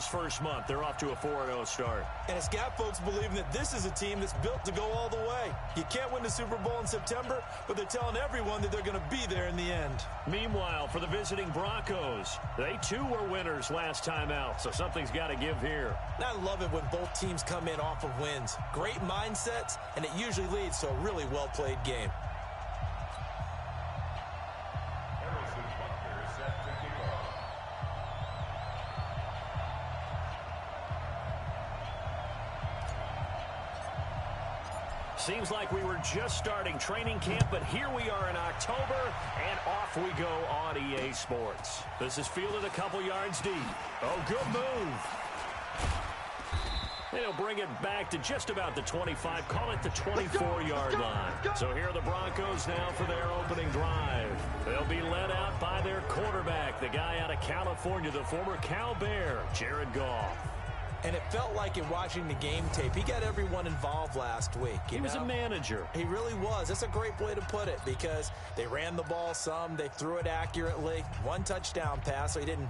first month. They're off to a 4-0 start. And it's got folks believing that this is a team that's built to go all the way. You can't win the Super Bowl in September, but they're telling everyone that they're going to be there in the end. Meanwhile, for the visiting Broncos, they too were winners last time out, so something's got to give here. And I love it when both teams come in off of wins. Great mindsets, and it usually leads to a really well-played game. Seems like we were just starting training camp, but here we are in October, and off we go on EA Sports. This is fielded a couple yards deep. Oh, good move. And he'll bring it back to just about the 25, call it the 24-yard line. So here are the Broncos now for their opening drive. They'll be led out by their quarterback, the guy out of California, the former Cal Bear, Jared Goff. And it felt like in watching the game tape, he got everyone involved last week. He was a manager. He really was. That's a great way to put it because they ran the ball some. They threw it accurately. One touchdown pass, so he didn't,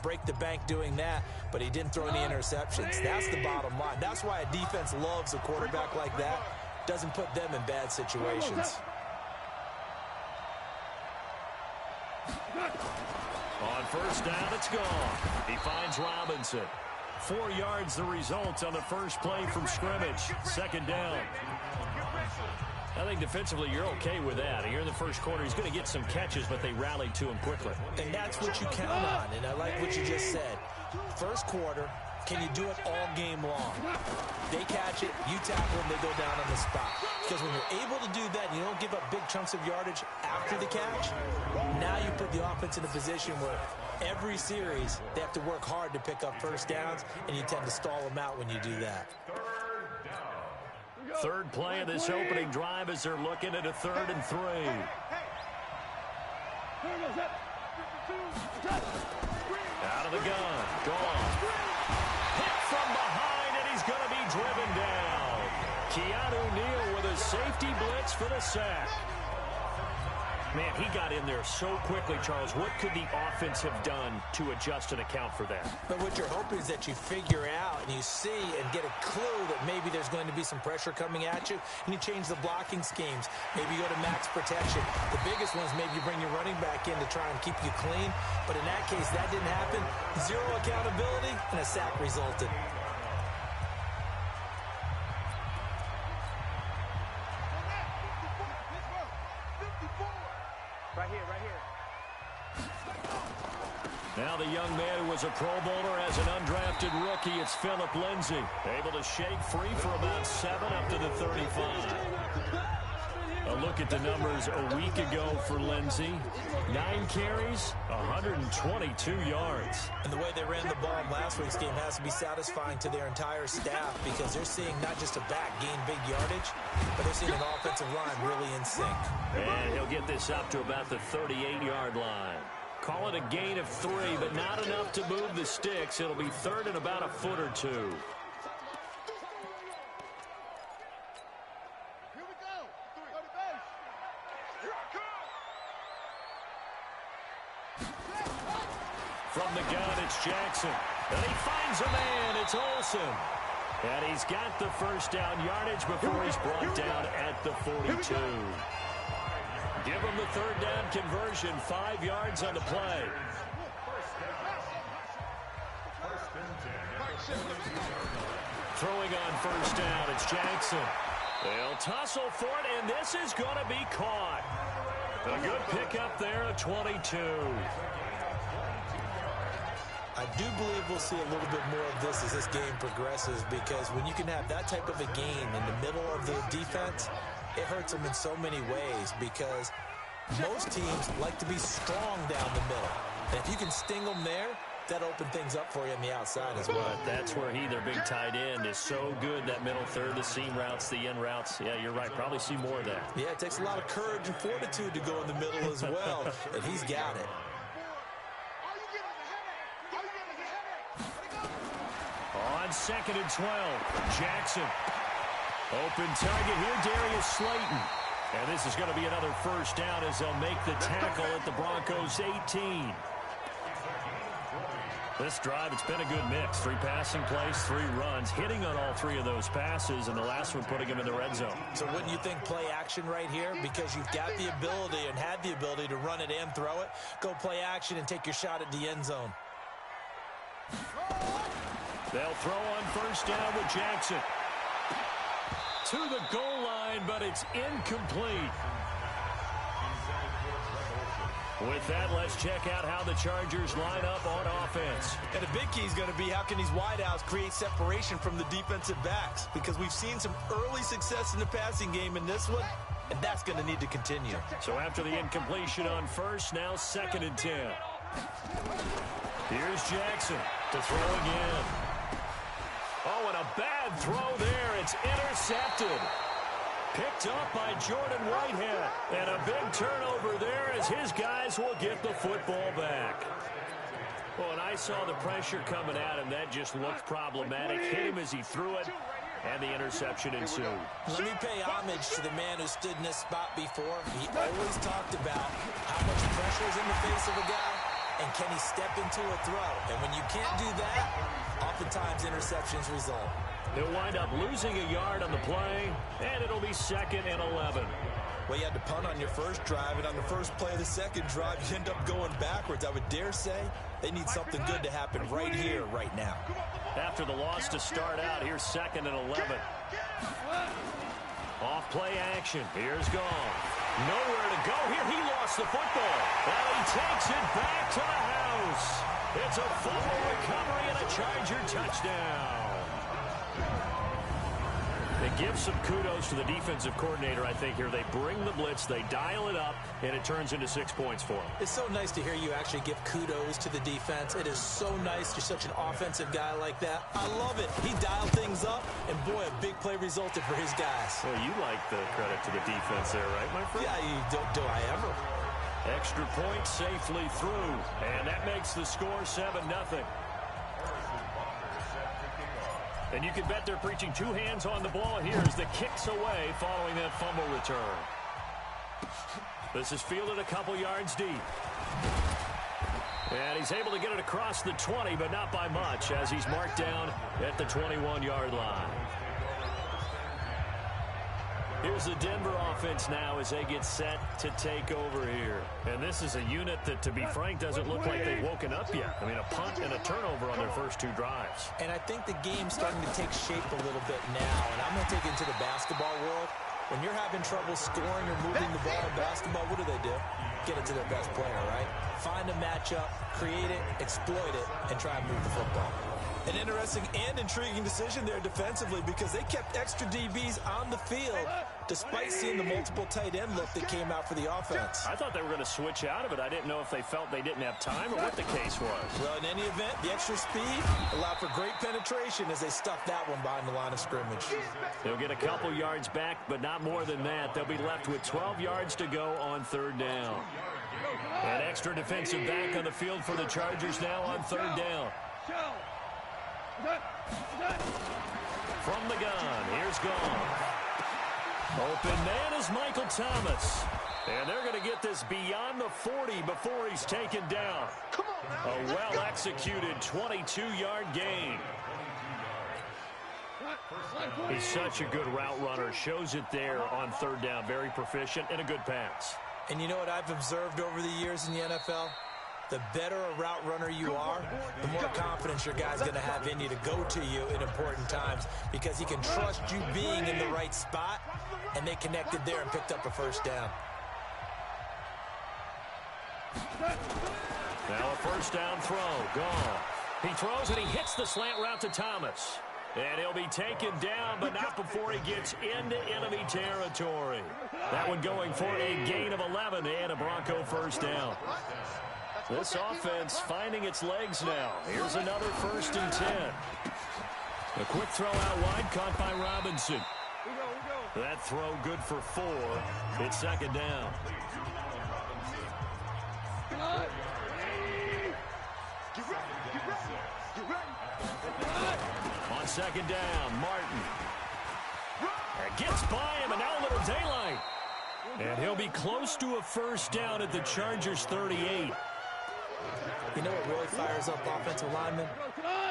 break the bank doing that, but he didn't throw any interceptions. That's the bottom line. That's why a defense loves a quarterback like that. Doesn't put them in bad situations. On first down, it's gone. He finds Robinson. 4 yards the result on the first play from scrimmage. Second down. I think defensively you're okay with that. Here in the first quarter, he's going to get some catches, but they rallied to him quickly. And that's what you count on, and I like what you just said. First quarter, can you do it all game long? They catch it, you tackle them, they go down on the spot. Because when you're able to do that and you don't give up big chunks of yardage after the catch, now you put the offense in a position where every series they have to work hard to pick up first downs, and you tend to stall them out when you do that. Third play of this opening drive as they're looking at a 3rd and 3. Out of the gun. Gone. Hit from behind, and he's going to be driven down. Keanu Neal with a safety blitz for the sack. Man, he got in there so quickly, Charles. What could the offense have done to adjust and account for that? But what you're hoping is that you figure out and you see and get a clue that maybe there's going to be some pressure coming at you, and you change the blocking schemes. Maybe you go to max protection. The biggest one is maybe you bring your running back in to try and keep you clean. But in that case, that didn't happen. Zero accountability, and a sack resulted. Now the young man who was a Pro Bowler as an undrafted rookie, it's Phillip Lindsay. Able to shake free for about 7 up to the 35. A look at the numbers a week ago for Lindsay. 9 carries, 122 yards. And the way they ran the ball in last week's game has to be satisfying to their entire staff because they're seeing not just a back gain big yardage, but they're seeing an offensive line really in sync. And he'll get this up to about the 38-yard line. Call it a gain of 3, but not enough to move the sticks. It'll be 3rd and about a foot or 2. Here we go. Go to base. Here I come. From the gun, it's Jackson. And he finds a man. It's Olsen. And he's got the first down yardage before he's brought down at the 42. Give him the 3rd down conversion, 5 yards on the play. Throwing on first down, it's Jackson. They'll tussle for it, and this is going to be caught. A good pickup there at 22. I do believe we'll see a little bit more of this as this game progresses because when you can have that type of a gain in the middle of the defense, it hurts them in so many ways because most teams like to be strong down the middle. And if you can sting them there, that opens things up for you on the outside as well. But that's where their big tight end, is so good, that middle third, the seam routes, the in routes. Yeah, you're right. Probably see more of that. Yeah, it takes a lot of courage and fortitude to go in the middle as well, and he's got it. On 2nd and 12, Jackson. Open target here, Darius Slayton. And this is going to be another first down as they'll make the tackle at the Broncos' 18. This drive, it's been a good mix. 3 passing plays, 3 runs, hitting on all 3 of those passes, and the last one putting him in the red zone. So wouldn't you think play action right here? Because you've got the ability and had the ability to run it and throw it. Go play action and take your shot at the end zone. They'll throw on first down with Jackson. To the goal line, but it's incomplete. With that, let's check out how the Chargers line up on offense. And the big key is going to be how can these wideouts create separation from the defensive backs? Because we've seen some early success in the passing game in this one, and that's going to need to continue. So after the incompletion on first, now 2nd and 10. Here's Jackson to throw again. Oh, and a bad throw there. It's intercepted. Picked up by Jordan Whitehead. And a big turnover there as his guys will get the football back. Well, and I saw the pressure coming at him. That just looked problematic. Hit him as he threw it, and the interception ensued. Let me pay homage to the man who stood in this spot before. He always talked about how much pressure is in the face of a guy, and can he step into a throw. And when you can't do that, oftentimes interceptions result. He'll wind up losing a yard on the play, and it'll be 2nd and 11. Well, you had to punt on your first drive, and on the first play of the second drive, you end up going backwards. I would dare say they need something good to happen right here, right now. After the loss to start out, here's 2nd and 11. Off play action. Here's Goff. Nowhere to go here. He lost the football. And he takes it back to the house. It's a fumble recovery and a Charger touchdown. It gives some kudos to the defensive coordinator, I think, here. They bring the blitz, they dial it up, and it turns into 6 points for them. It's so nice to hear you actually give kudos to the defense. It is so nice. You're such an offensive guy like that. I love it. He dialed things up, and boy, a big play resulted for his guys. Well, you like the credit to the defense there, right, my friend? Yeah, you do I ever. Extra point safely through, and that makes the score 7-0. And you can bet they're preaching 2 hands on the ball here as the kick's away following that fumble return. This is fielded a couple yards deep. And he's able to get it across the 20, but not by much, as he's marked down at the 21-yard line. Here's the Denver offense now as they get set to take over here. And this is a unit that, to be frank, doesn't look like they've woken up yet. I mean, a punt and a turnover on their first 2 drives. And I think the game's starting to take shape a little bit now. And I'm going to take it into the basketball world. When you're having trouble scoring or moving the ball in basketball, what do? Get it to their best player, right? Find a matchup, create it, exploit it, and try and move the football. An interesting and intriguing decision there defensively because they kept extra DBs on the field despite seeing the multiple tight end look that came out for the offense. I thought they were going to switch out of it. I didn't know if they felt they didn't have time or what the case was. Well, in any event, the extra speed allowed for great penetration as they stuffed that one behind the line of scrimmage. They'll get a couple yards back, but not more than that. They'll be left with 12 yards to go on 3rd down. An extra defensive back on the field for the Chargers now on 3rd down. From the gun, here's Goff. Open man is Michael Thomas. And they're going to get this beyond the 40 before he's taken down. A well-executed 22-yard gain. He's such a good route runner. Shows it there on 3rd down. Very proficient and a good pass. And you know what I've observed over the years in the NFL? The better a route runner you are, the more confidence your guy's going to have in you to go to you in important times because he can trust you being in the right spot, and they connected there and picked up a 1st down. Now a 1st down throw. Goff. He throws and he hits the slant route to Thomas. And he'll be taken down, but not before he gets into enemy territory. That one going for a gain of 11 and a Bronco 1st down. This offense finding its legs now. Here's another 1st and 10. A quick throw out wide, caught by Robinson. That throw good for 4. It's 2nd down. On 2nd down, Martin. Gets by him, and now a little daylight. And he'll be close to a 1st down at the Chargers 38. You know what really fires up offensive linemen?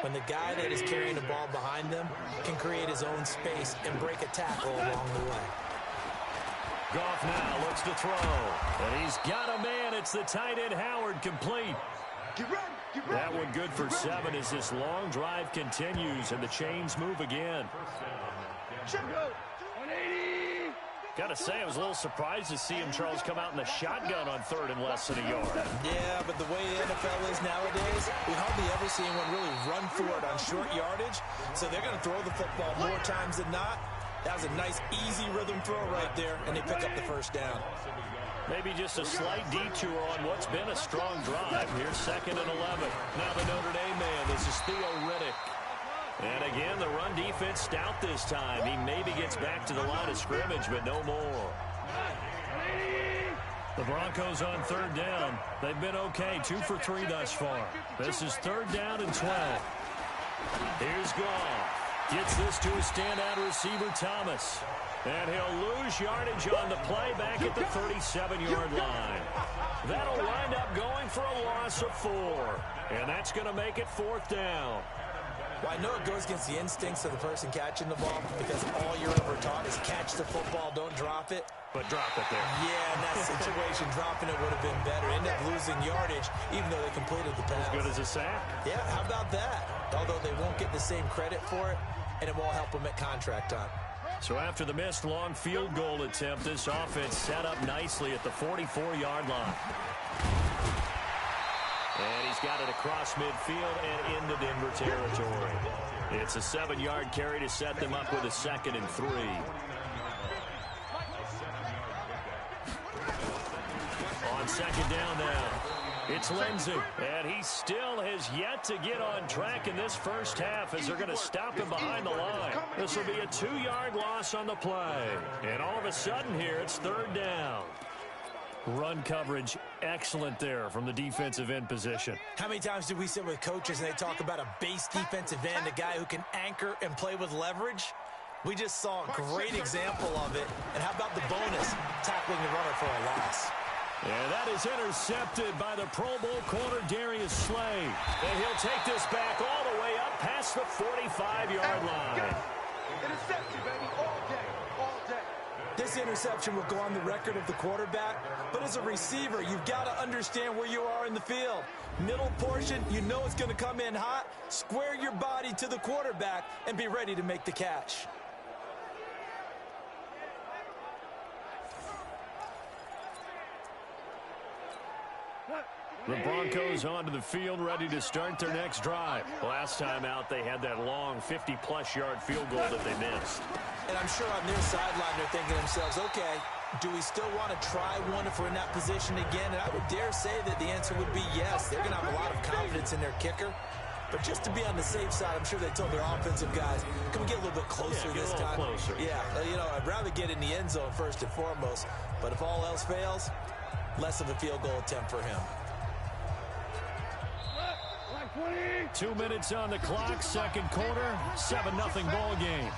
When the guy that is carrying the ball behind them can create his own space and break a tackle along the way. Goff now looks to throw. And he's got a man. It's the tight end Howard, complete. That one good for 7 as this long drive continues and the chains move again. Got to say, I was a little surprised to see him, Charles, come out in the shotgun on 3rd and less than a yard. Yeah, but the way the NFL is nowadays, we hardly ever see anyone really run for it on short yardage. So they're going to throw the football more times than not. That was a nice, easy rhythm throw right there, and they pick up the first down. Maybe just a slight detour on what's been a strong drive. Here's 2nd and 11. Now the Notre Dame man. This is Theo Riddick. And again, the run defense stout this time. He maybe gets back to the line of scrimmage, but no more. The Broncos on 3rd down. They've been okay, 2 for 3 thus far. This is 3rd down and 12. Here's Goff. Gets this to his standout receiver, Thomas. And he'll lose yardage on the play back at the 37-yard line. That'll wind up going for a loss of 4. And that's going to make it 4th down. Well, I know it goes against the instincts of the person catching the ball because all you're ever taught is catch the football, don't drop it. But drop it there. Yeah, in that situation, dropping it would have been better. Ended up losing yardage, even though they completed the pass. As good as a sack. Yeah, how about that? Although they won't get the same credit for it, and it won't help them at contract time. So after the missed long field goal attempt, this offense set up nicely at the 44-yard line. And he's got it across midfield and into Denver territory. It's a 7-yard carry to set them up with a 2nd and 3. On 2nd down now, it's Lindsey. And he still has yet to get on track in this first half as they're going to stop him behind the line. This will be a 2-yard loss on the play. And all of a sudden here, it's 3rd down. Run coverage, excellent there from the defensive end position. How many times did we sit with coaches and they talk about a base defensive end, a guy who can anchor and play with leverage? We just saw a great example of it. And how about the bonus, tackling the runner for a loss? And that is intercepted by the Pro Bowl corner, Darius Slay. And he'll take this back all the way up past the 45-yard line. Interception, baby, all day, all day. This interception will go on the record of the quarterback, but as a receiver, you've got to understand where you are in the field. Middle portion, you know it's going to come in hot. Square your body to the quarterback and be ready to make the catch. The Broncos onto the field, ready to start their next drive. Last time out, they had that long 50-plus yard field goal that they missed. And I'm sure on their sideline, they're thinking to themselves, okay, do we still want to try one if we're in that position again? And I would dare say that the answer would be yes. They're going to have a lot of confidence in their kicker. But just to be on the safe side, I'm sure they told their offensive guys, can we get a little bit closer this time? Closer. Yeah, you know, I'd rather get in the end zone first and foremost. But if all else fails, less of a field goal attempt for him. 2 minutes on the clock, second quarter, 7-0 ball game.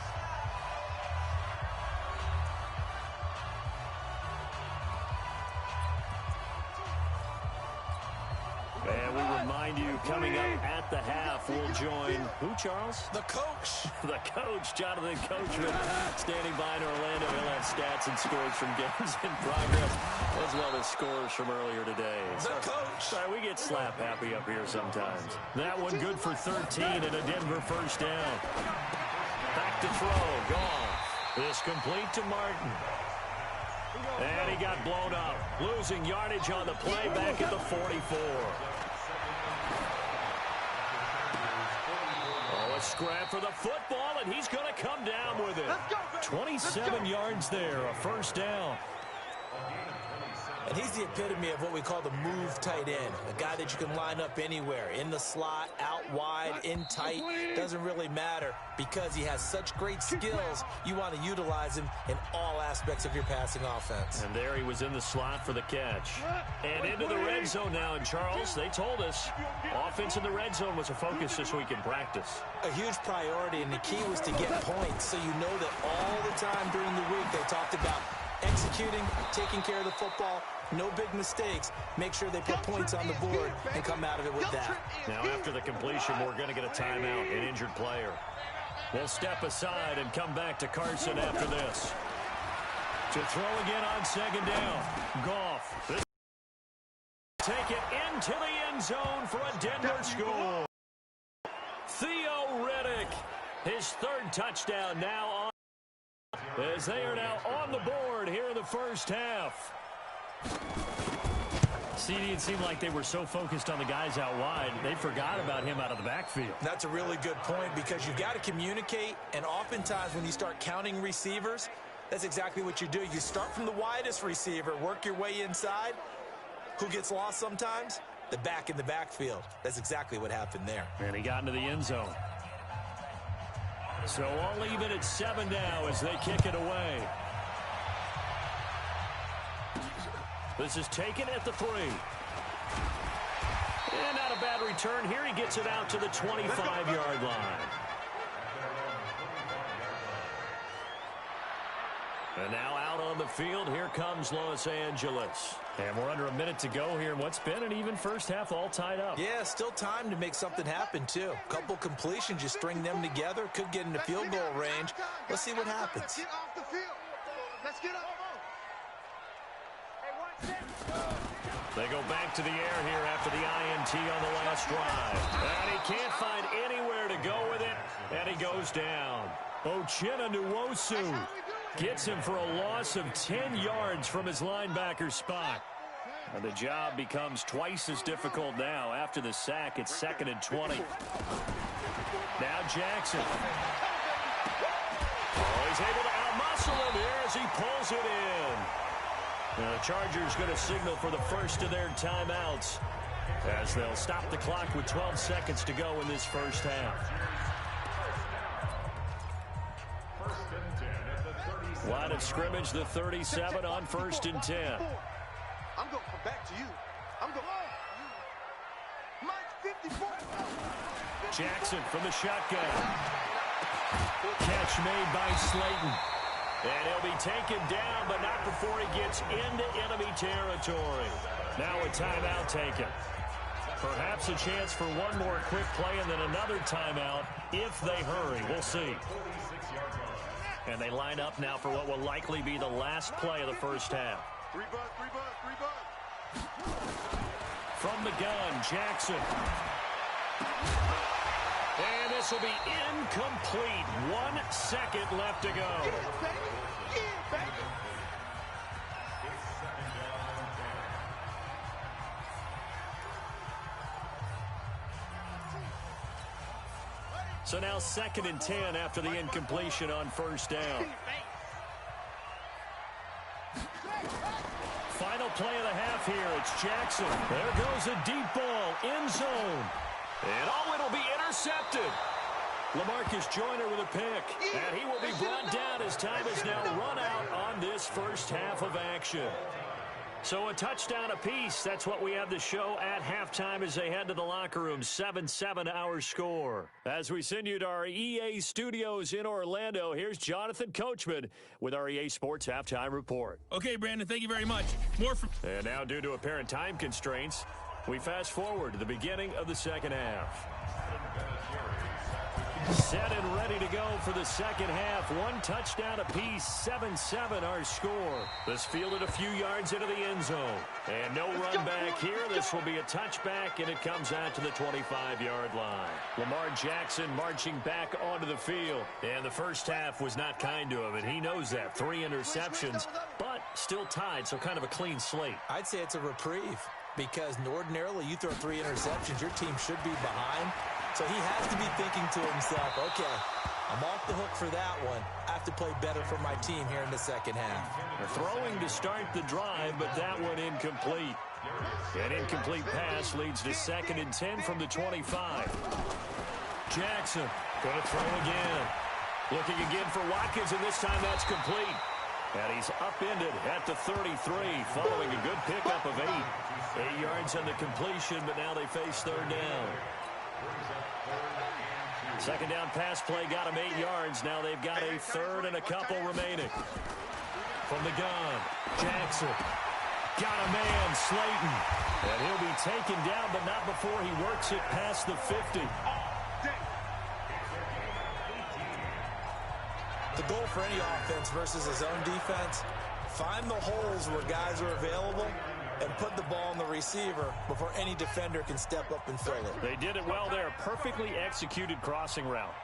And we remind you, coming up at the half, we'll join who, Charles? The coach. The coach, Jonathan Coachman, standing by in Orlando. He'll have stats and scores from games in progress, as well as scores from earlier today. The coach. Sorry, we get slap happy up here sometimes. That one good for 13 and a Denver first down. Back to throw, gone. This complete to Martin. And he got blown up, losing yardage on the play back at the 44. A scrap for the football, and he's going to come down with it. 27 yards there, a first down. And he's the epitome of what we call the move tight end, a guy that you can line up anywhere, in the slot, out wide, in tight, doesn't really matter because he has such great skills. You want to utilize him in all aspects of your passing offense. And there he was in the slot for the catch. And into the red zone now, and Charles, they told us offense in the red zone was a focus this week in practice. A huge priority, and the key was to get points, so you know that all the time during the week they talked about executing, taking care of the football, no big mistakes. Make sure they put points on the board and come out of it with that. Now, after the completion, we're going to get a timeout, an injured player. We'll step aside and come back to Carson after this. To throw again on second down. Goff. Take it into the end zone for a Denver score. Theo Riddick, his third touchdown now on, as they are now on the board here in the first half. CD, it seemed like they were so focused on the guys out wide, they forgot about him out of the backfield. That's a really good point because you've got to communicate, and oftentimes when you start counting receivers, that's exactly what you do. You start from the widest receiver, work your way inside. Who gets lost sometimes? The back in the backfield. That's exactly what happened there. And he got into the end zone. So I'll leave it at 7 now as they kick it away. This is taken at the 3. And not a bad return here. He gets it out to the 25-yard line. And now out on the field, here comes Los Angeles. And we're under a minute to go here in what's been an even first half, all tied up. Yeah, still time to make something happen, too. A couple completions, you string them together, could get into field goal range. Let's see what happens. Get off the field. Let's get off. They go back to the air here after the INT on the last drive. And he can't find anywhere to go with it, and he goes down. Uchenna Nwosu gets him for a loss of 10 yards from his linebacker spot. And the job becomes twice as difficult now. After the sack, it's 2nd and 20. Now Jackson. Oh, he's able to outmuscle him here as he pulls it in. Now the Chargers going to signal for the first of their timeouts as they'll stop the clock with 12 seconds to go in this first half. Line of scrimmage, the 37 on 1st and 10. I'm going to come back to you. I'm going to... Mike 54. Jackson from the shotgun. Catch made by Slayton. And he'll be taken down, but not before he gets into enemy territory. Now a timeout taken. Perhaps a chance for one more quick play and then another timeout if they hurry. We'll see. And they line up now for what will likely be the last play of the first half. 3 bucks, 3 bucks, 3 bucks. From the gun, Jackson. And this will be incomplete. 1 second left to go. Yeah, baby. Yeah, baby. So now 2nd and 10 after the incompletion on 1st down. Final play of the half here. It's Jackson. There goes a deep ball. End zone. And oh, it'll be intercepted. LaMarcus Joyner with a pick. And he will be brought down as time is now run out on this first half of action. So a touchdown apiece. That's what we have to show at halftime as they head to the locker room. 7-7 our score. As we send you to our EA studios in Orlando, here's Jonathan Coachman with our EA Sports Halftime Report. Okay, Brandon, thank you very much. And now, due to apparent time constraints, we fast forward to the beginning of the second half. Set and ready to go for the second half. 1 touchdown apiece, 7-7 our score. This fielded a few yards into the end zone. And no run back here. This will be a touchback, and it comes out to the 25-yard line. Lamar Jackson marching back onto the field. And the first half was not kind to him, and he knows that. 3 interceptions, but still tied, so kind of a clean slate. I'd say it's a reprieve because ordinarily you throw 3 interceptions, your team should be behind. So he has to be thinking to himself, okay, I'm off the hook for that one. I have to play better for my team here in the second half. They're throwing to start the drive, but that one incomplete. An incomplete pass leads to 2nd and 10 from the 25. Jackson going to throw again. Looking again for Watkins, and this time that's complete. And he's upended at the 33, following a good pickup of 8. 8 yards on the completion, but now they face 3rd down. Second down pass play got him 8 yards. Now they've got a 3rd and a couple remaining. From the gun, Jackson. Got a man, Slayton. And he'll be taken down, but not before he works it past the 50. The goal for any offense versus his own defense, find the holes where guys are available and put the ball in the receiver before any defender can step up and fill it. They did it well there. Perfectly executed crossing route.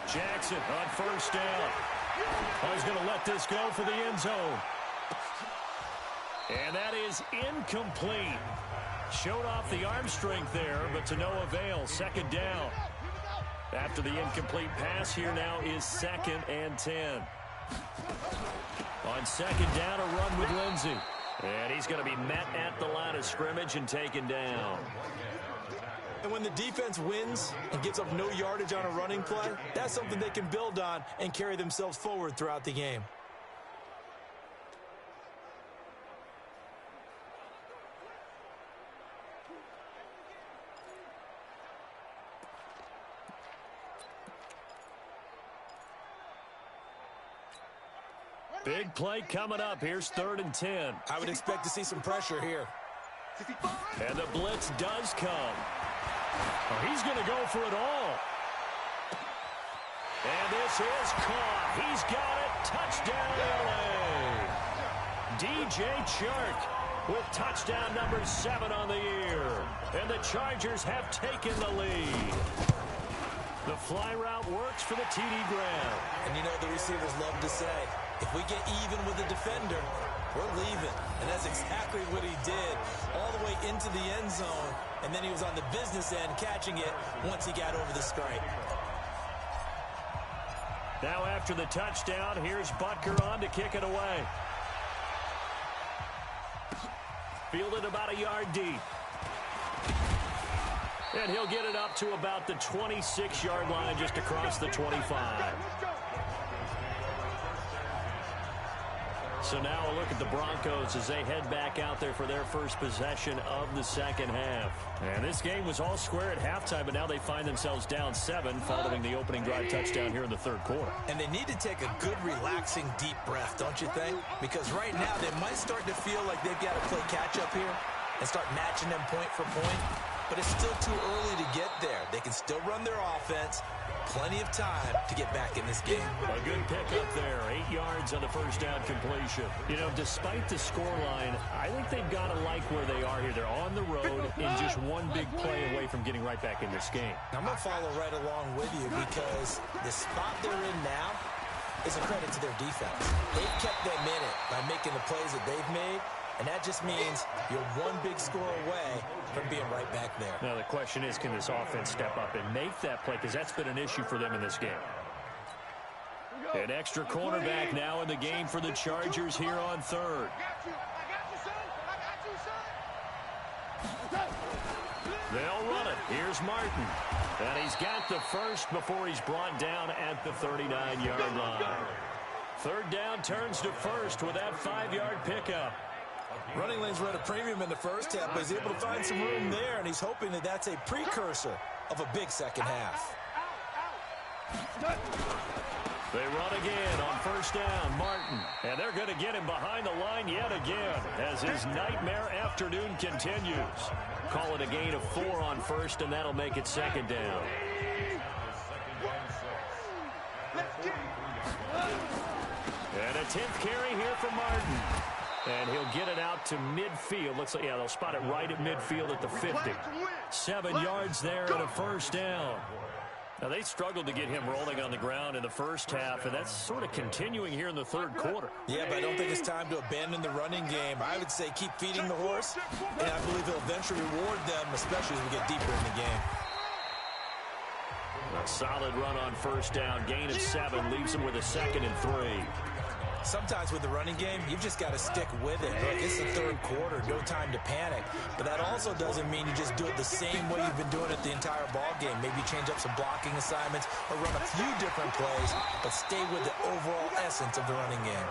Jackson on first down. Oh, he's going to let this go for the end zone. And that is incomplete. Showed off the arm strength there, but to no avail. Second down. After the incomplete pass, here now is 2nd and 10. On second down, a run with Lindsey. And he's going to be met at the line of scrimmage and taken down. And when the defense wins and gives up no yardage on a running play, that's something they can build on and carry themselves forward throughout the game. Big play coming up. Here's 3rd and 10. I would expect to see some pressure here. And the blitz does come. Oh, he's going to go for it all. And this is caught. He's got it. Touchdown, LA. DJ Chark with touchdown number 7 on the year. And the Chargers have taken the lead. The fly route works for the TD grab. And you know the receivers love to say, if we get even with the defender, we're leaving. And that's exactly what he did, all the way into the end zone. And then he was on the business end catching it once he got over the stripe. Now after the touchdown, here's Butker on to kick it away. Fielded about a yard deep. And he'll get it up to about the 26-yard line just across the 25. So now a look at the Broncos as they head back out there for their first possession of the second half. And this game was all square at halftime, but now they find themselves down 7 following the opening drive touchdown here in the third quarter. And they need to take a good, relaxing, deep breath, don't you think? Because right now they might start to feel like they've got to play catch-up here and start matching them point for point. But it's still too early to get there. They can still run their offense. Plenty of time to get back in this game. A good pickup there. 8 yards on the first down completion. You know, despite the scoreline, I think they've got to like where they are here. They're on the road and just one big play away from getting right back in this game. I'm going to follow right along with you because the spot they're in now is a credit to their defense. They've kept them in it by making the plays that they've made. And that just means you're one big score away from being right back there. Now the question is, can this offense step up and make that play? Because that's been an issue for them in this game. An extra cornerback now in the game for the Chargers here on third. They'll run it. Here's Martin. And he's got the first before he's brought down at the 39-yard line. Third down turns to first with that 5-yard pickup. Running lanes were at a premium in the first half, but he's able to find some room there, and he's hoping that that's a precursor of a big second half. They run again on first down, Martin. And they're going to get him behind the line yet again as his nightmare afternoon continues. Call it a gain of 4 on first, and that'll make it second down. And a 10th carry here for Martin. And he'll get it out to midfield. Looks like, yeah, they'll spot it right at midfield at the 50. 7 yards there and a first down. Now, they struggled to get him rolling on the ground in the first half, and that's sort of continuing here in the third quarter. Yeah, but I don't think it's time to abandon the running game. I would say keep feeding the horse, and I believe he'll eventually reward them, especially as we get deeper in the game. A solid run on first down. Gain of 7 leaves him with a 2nd and 3. Sometimes with the running game, you've just got to stick with it. Look, it's the third quarter, no time to panic. But that also doesn't mean you just do it the same way you've been doing it the entire ball game. Maybe change up some blocking assignments or run a few different plays, but stay with the overall essence of the running game.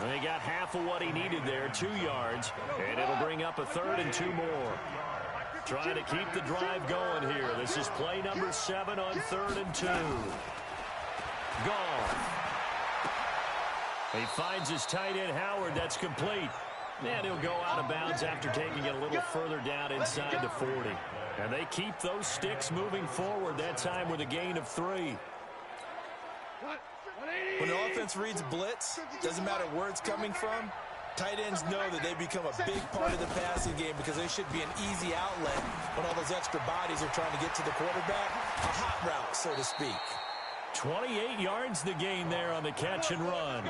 And he got half of what he needed there, 2 yards, and it'll bring up a 3rd and 2 more. Trying to keep the drive going here. This is play number 7 on 3rd and 2. Gone. He finds his tight end, Howard. That's complete. And he'll go out of bounds after taking it a little further down inside the 40. And they keep those sticks moving forward, that time with a gain of 3. When the offense reads blitz, doesn't matter where it's coming from, tight ends know that they become a big part of the passing game because they should be an easy outlet when all those extra bodies are trying to get to the quarterback. A hot route, so to speak. 28 yards the gain there on the catch and run.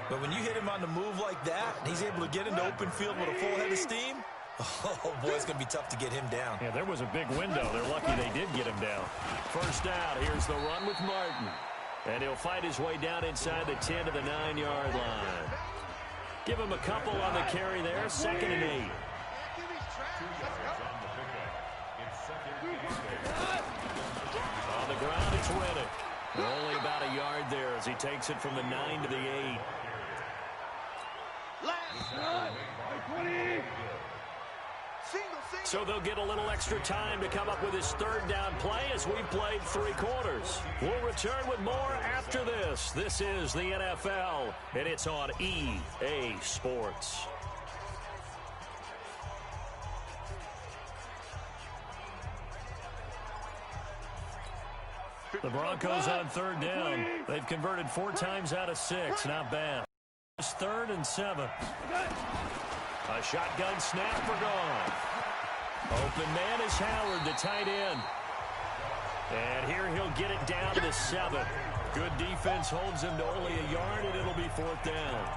But when you hit him on the move like that, and he's able to get into open field with a full head of steam, oh, boy, it's going to be tough to get him down. Yeah, there was a big window. They're lucky they did get him down. First down, here's the run with Martin. And he'll fight his way down inside the 10 to the 9-yard line. Give him a couple on the carry there, 2nd and 8. On the ground, it's Reddick. Only about a yard there as he takes it from the 9 to the 8. So they'll get a little extra time to come up with his 3rd down play as we've played 3 quarters. We'll return with more after this. This is the NFL, and it's on EA Sports. The Broncos on 3rd down. They've converted 4 times out of 6. Not bad. It's 3rd and 7. A shotgun snap for Goff. Open man is Howard, the tight end. And here he'll get it down to the 7. Good defense holds him to only a yard, and it'll be 4th down.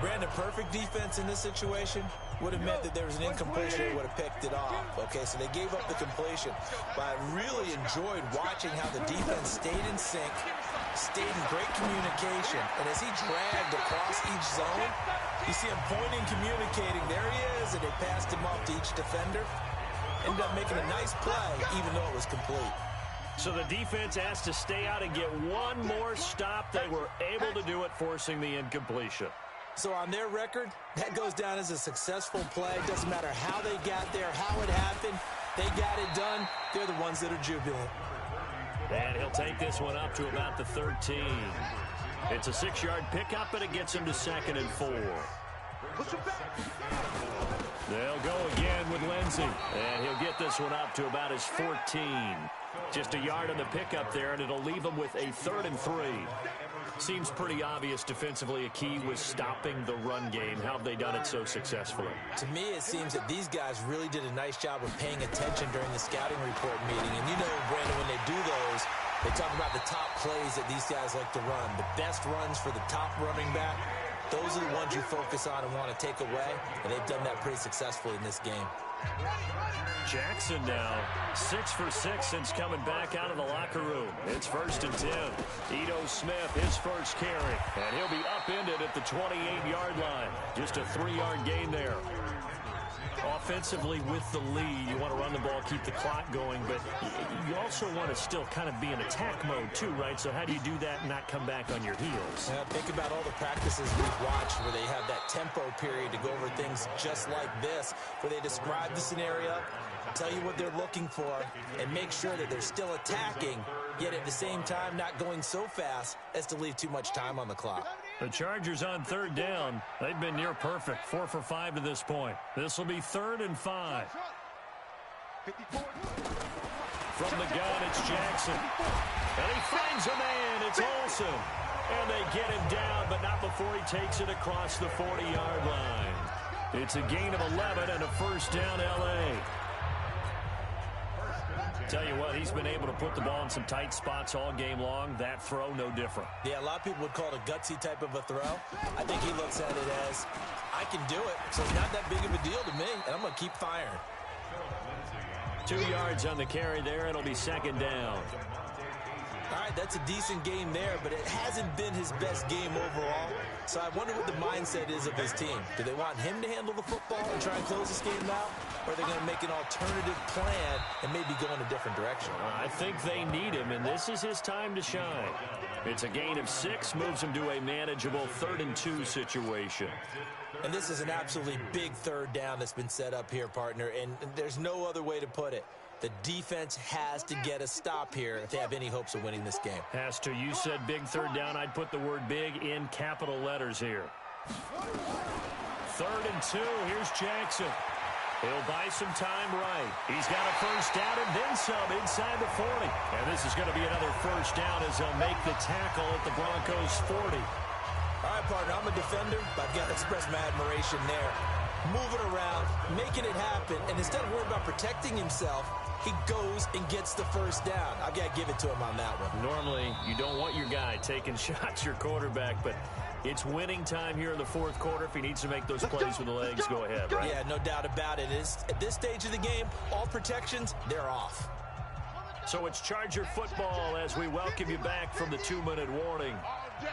Brandon, perfect defense in this situation would have meant that there was an incompletion. They would have picked it off. Okay, so they gave up the completion. But I really enjoyed watching how the defense stayed in sync, stayed in great communication. And as he dragged across each zone, you see him pointing, communicating. There he is, and they passed him off to each defender. Ended up making a nice play, even though it was complete. So the defense asked to stay out and get one more stop. They were able to do it, forcing the incompletion. So on their record, that goes down as a successful play. Doesn't matter how they got there, how it happened. They got it done. They're the ones that are jubilant. And he'll take this one up to about the 13. It's a 6-yard pickup, and it gets him to 2nd and 4. They'll go again with Lindsey. And he'll get this one up to about his 14. Just a yard on the pickup there, and it'll leave him with a 3rd and 3. Seems pretty obvious defensively a key was stopping the run game. How have they done it so successfully? To me, it seems that these guys really did a nice job of paying attention during the scouting report meeting. And you know, Brandon, when they do those, they talk about the top plays that these guys like to run. The best runs for the top running back. Those are the ones you focus on and want to take away. And they've done that pretty successfully in this game. Jackson now 6 for 6 since coming back out of the locker room. It's 1st and 10. Ito Smith, his first carry, and he'll be upended at the 28-yard line. Just a 3-yard gain there. Offensively with the lead, you want to run the ball, keep the clock going, but you also want to still kind of be in attack mode too, right? So how do you do that and not come back on your heels? Think about all the practices we've watched where they have that tempo period to go over things just like this, where they describe the scenario, tell you what they're looking for, and make sure that they're still attacking, yet at the same time not going so fast as to leave too much time on the clock. The Chargers on 3rd down. They've been near perfect, 4 for 5 to this point. This will be 3rd and 5. From the gun, it's Jackson. And he finds a man. It's Olsen. And they get him down, but not before he takes it across the 40-yard line. It's a gain of 11 and a 1st down L.A. Tell you what, he's been able to put the ball in some tight spots all game long. That throw, no different. Yeah, a lot of people would call it a gutsy type of a throw. I think he looks at it as, I can do it, so it's not that big of a deal to me, and I'm going to keep firing. 2 yards on the carry there. It'll be 2nd down. All right, that's a decent game there, but it hasn't been his best game overall. So I wonder what the mindset is of his team. Do they want him to handle the football and try and close this game out? Or are they going to make an alternative plan and maybe go in a different direction? I think they need him, and this is his time to shine. It's a gain of 6, moves him to a manageable 3rd and 2 situation. And this is an absolutely big 3rd down that's been set up here, partner, and there's no other way to put it. The defense has to get a stop here if they have any hopes of winning this game. Has to. You said big third down. I'd put the word big in capital letters here. 3rd and 2. Here's Jackson. He'll buy some time right. He's got a first down and then some inside the 40. And this is going to be another first down as he'll make the tackle at the Broncos 40. All right, partner, I'm a defender, but I've got to express my admiration there. Moving around, making it happen, and instead of worrying about protecting himself, he goes and gets the first down. I've got to give it to him on that one. Normally, you don't want your guy taking shots, your quarterback, but it's winning time here in the 4th quarter. If he needs to make those plays with the legs, go ahead, right? Yeah, no doubt about it. At this stage of the game, all protections, they're off. So it's Charger football as we welcome you back from the 2-minute warning.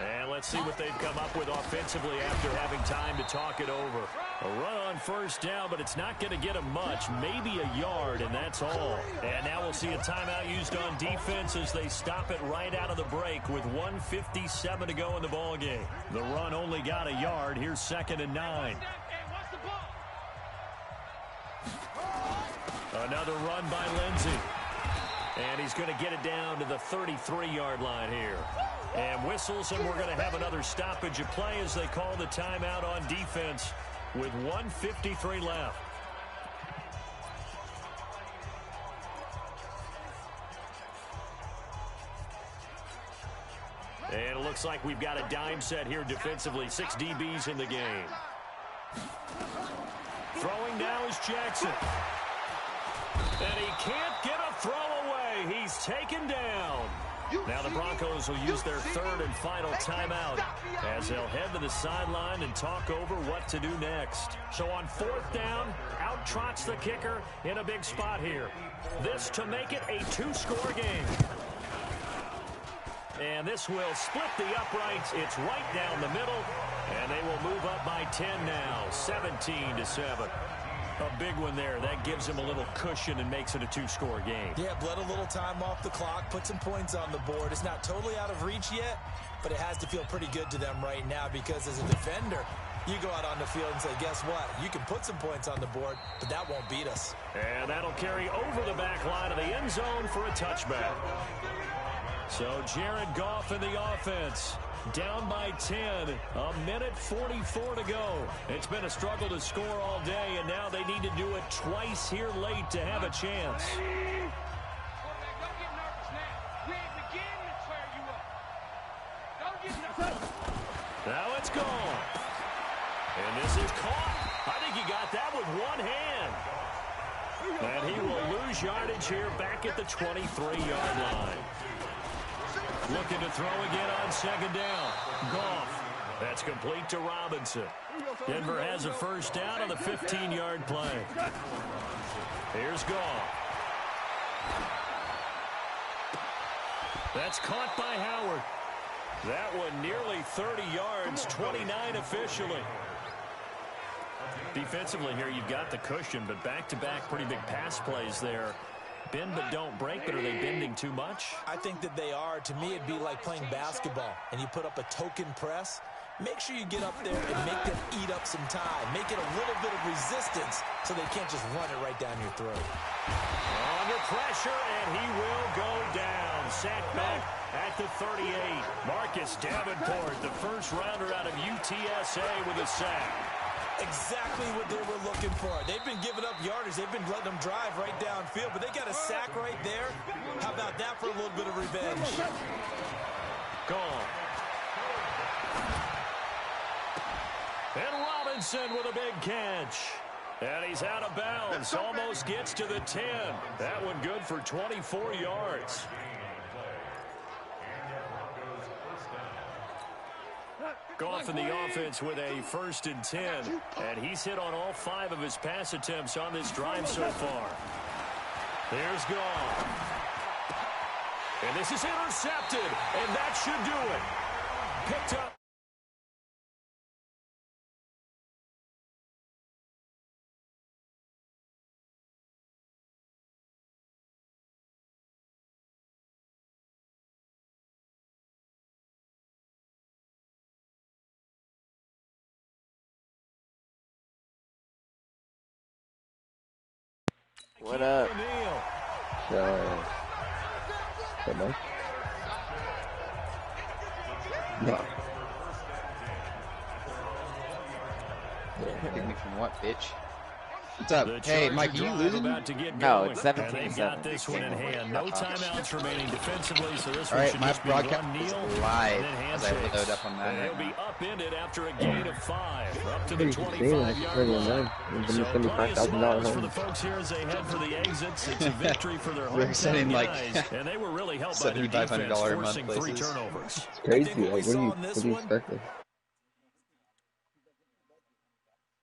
And let's see what they've come up with offensively after having time to talk it over. A run on first down, but it's not going to get them much. Maybe a yard, and that's all. And now we'll see a timeout used on defense as they stop it right out of the break with 1:57 to go in the ballgame. The run only got a yard. Here's 2nd and 9. Another run by Lindsey. And he's going to get it down to the 33-yard line here. And whistles, and we're going to have another stoppage of play as they call the timeout on defense with 1:53 left. And it looks like we've got a dime set here defensively. 6 DBs in the game. Throwing now is Jackson. And he can't get a throw away. He's taken down. Now the Broncos will use their 3rd and final timeout as they'll head to the sideline and talk over what to do next. So on 4th down, out trots the kicker in a big spot here. This to make it a 2-score game. And this will split the uprights. It's right down the middle. And they will move up by 10 now, 17-7. A big one there. That gives him a little cushion and makes it a 2-score game. Yeah, bled a little time off the clock, put some points on the board. It's not totally out of reach yet, but it has to feel pretty good to them right now because as a defender, you go out on the field and say, guess what? You can put some points on the board, but that won't beat us. And that'll carry over the back line of the end zone for a touchback. So Jared Goff in the offense. Down by 10, 1:44 to go. It's been a struggle to score all day, and now they need to do it twice here late to have a chance. Now it's gone. And this is caught. I think he got that with one hand. And he will lose yardage here back at the 23-yard line. Looking to throw again on 2nd down. Goff. That's complete to Robinson. Denver has a first down on the 15-yard play. Here's Goff. That's caught by Howard. That one nearly 30 yards, 29 officially. Defensively here, you've got the cushion, but back-to-back pretty big pass plays there. Bend but don't break, but are they bending too much? I think that they are. To me, it'd be like playing basketball, and you put up a token press. Make sure you get up there and make them eat up some time. Make it a little bit of resistance so they can't just run it right down your throat. Under pressure, and he will go down. Sacked back at the 38. Marcus Davenport, the first rounder out of UTSA with a sack. Exactly what they were looking for. They've been giving up yardage. They've been letting them drive right downfield, but they got a sack right there. How about that for a little bit of revenge? Gone. And Robinson with a big catch. And he's out of bounds. Almost gets to the 10. That one good for 24 yards. Goff in the offense with a 1st and 10. And he's hit on all 5 of his pass attempts on this drive so far. There's Goff. And this is intercepted. And that should do it. Picked up. What up? O'Neal. No. No. Pick me from what, bitch? What's up? Hey, Mike, are you losing? No, it's They 17-7. got this one in hand. No timeouts remaining defensively, so this one Alright, should my just be broadcast run is kneel live and then as I handshakes. load up on that. And he'll be upended after a gain of 5, up to the Pretty insane. 25-yard line. So plenty of $75,000 smiles for home. the folks here as they head for the exits. It's a victory for their We're sending hometown like guys, and they were really helped by their defense $7,500 a month forcing 3 places. turnovers. It's crazy. what we Like, saw in what this do you one expect?